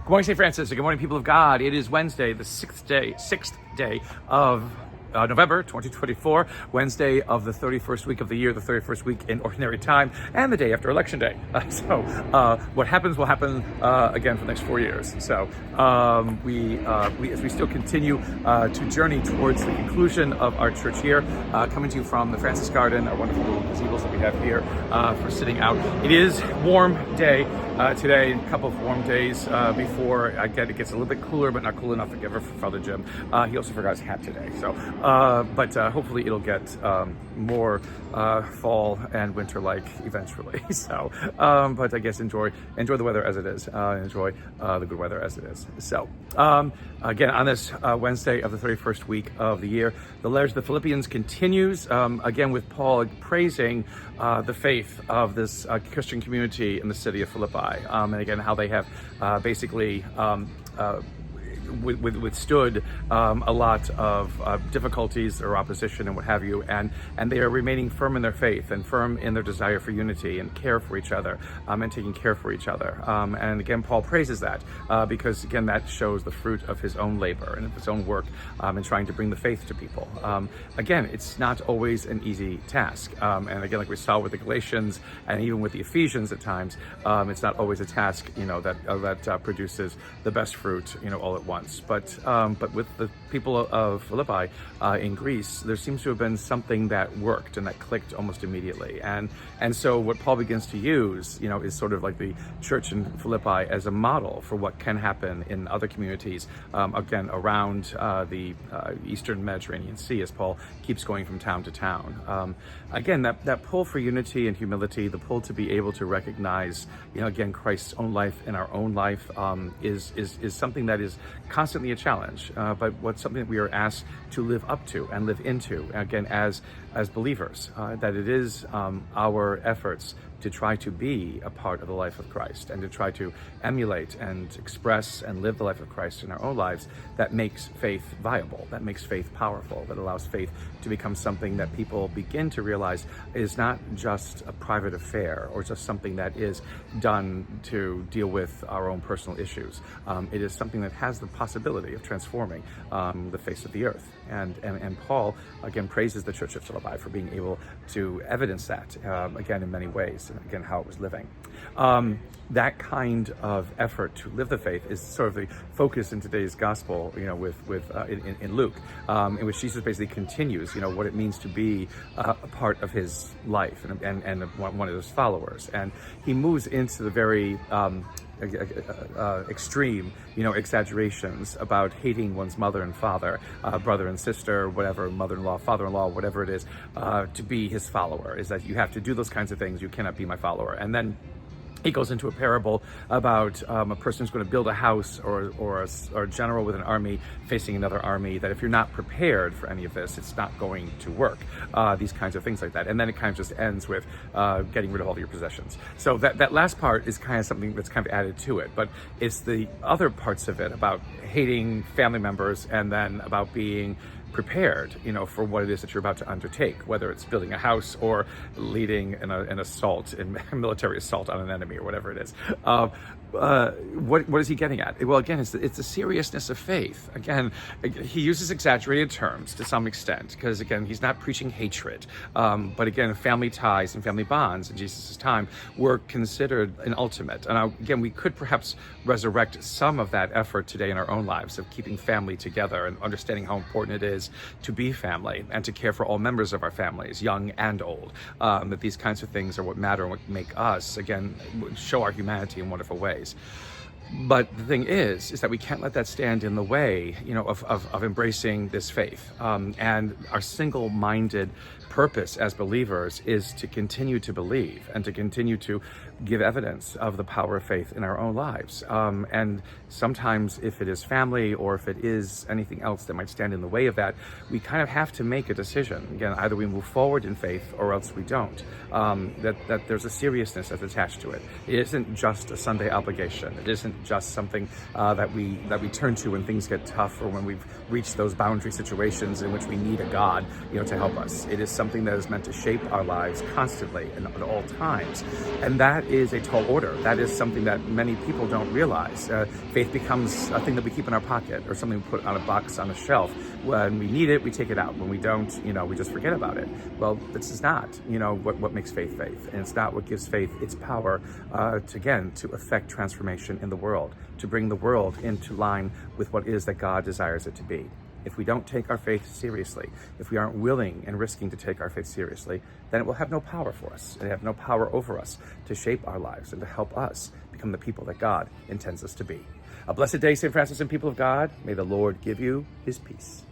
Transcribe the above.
Good morning, St. Francis. Good morning, people of God. It is Wednesday, the sixth day of November 2024, Wednesday of the 31st week of the year, the 31st week in Ordinary Time, and the day after Election Day. What happens will happen again for the next 4 years. So as we still continue to journey towards the conclusion of our church year, coming to you from the Francis Garden, our wonderful little gazebos that we have here for sitting out. It is warm day today, a couple of warm days before it gets a little bit cooler, but not cool enough to give for Father Jim. He also forgot his hat today, so but hopefully it'll get more fall and winter-like eventually. So, but I guess enjoy the weather as it is. Enjoy the good weather as it is. So, again, on this Wednesday of the 31st week of the year, the letter to the Philippians continues, again with Paul praising the faith of this Christian community in the city of Philippi, and again how they have basically withstood a lot of difficulties or opposition and what have you, and they are remaining firm in their faith and firm in their desire for unity and care for each other, and taking care for each other. And again, Paul praises that because again that shows the fruit of his own labor and of his own work in trying to bring the faith to people. Again, it's not always an easy task, and again, like we saw with the Galatians and even with the Ephesians at times, it's not always a task that produces the best fruit all at once. But with the people of Philippi in Greece, there seems to have been something that worked and that clicked almost immediately. And so what Paul begins to use, is sort of like the church in Philippi as a model for what can happen in other communities, again, around the Eastern Mediterranean Sea, as Paul keeps going from town to town. Again, that pull for unity and humility, the pull to be able to recognize, again, Christ's own life in our own life, is something that is constantly a challenge, but what's something that we are asked to live up to and live into, again, as believers, that it is our efforts to try to be a part of the life of Christ and to try to emulate and express and live the life of Christ in our own lives that makes faith viable, that makes faith powerful, that allows faith to become something that people begin to realize is not just a private affair or just something that is done to deal with our own personal issues. It is something that has the possibility of transforming the face of the earth. And Paul, again, praises the Church of Philippi for being able to evidence that, again, in many ways, and again, how it was living. That kind of effort to live the faith is sort of the focus in today's gospel, in Luke, in which Jesus basically continues, what it means to be a part of his life and one of his followers. And he moves into the very extreme, exaggerations about hating one's mother and father, brother and sister, whatever, mother-in-law, father-in-law, whatever it is, to be his follower, is that you have to do those kinds of things. You cannot be my follower. And then he goes into a parable about a person who's going to build a house or a general with an army facing another army, that if you're not prepared for any of this, it's not going to work. These kinds of things like that. And then it kind of just ends with getting rid of all your possessions. So that last part is kind of something that's kind of added to it. But it's the other parts of it about hating family members and then about being prepared, for what it is that you're about to undertake, whether it's building a house or leading an assault, a military assault on an enemy or whatever it is. What is he getting at? Well, again, it's the seriousness of faith. Again, he uses exaggerated terms to some extent because, again, he's not preaching hatred. But again, family ties and family bonds in Jesus' time were considered an ultimate. And again, we could perhaps resurrect some of that effort today in our own lives of keeping family together and understanding how important it is to be family and to care for all members of our families, young and old. That these kinds of things are what matter and what make us, again, show our humanity in wonderful ways. But the thing is that we can't let that stand in the way, of embracing this faith. And our single-minded purpose as believers is to continue to believe and to continue to give evidence of the power of faith in our own lives. And sometimes if it is family or if it is anything else that might stand in the way of that, we kind of have to make a decision. Again, either we move forward in faith or else we don't. That there's a seriousness that's attached to it. It isn't just a Sunday obligation. It isn't just something that we turn to when things get tough or when we've reached those boundary situations in which we need a God, to help us. It is something that is meant to shape our lives constantly and at all times. And that is a tall order. That is something that many people don't realize. Faith becomes a thing that we keep in our pocket or something we put on a box on a shelf. When we need it, we take it out. When we don't, we just forget about it. Well, this is not, what makes faith faith. And it's not what gives faith its power to affect transformation in the world, to bring the world into line with what it is that God desires it to be. If we don't take our faith seriously, if we aren't willing and risking to take our faith seriously, then it will have no power for us. It will have no power over us to shape our lives and to help us become the people that God intends us to be. A blessed day, St. Francis and people of God. May the Lord give you his peace.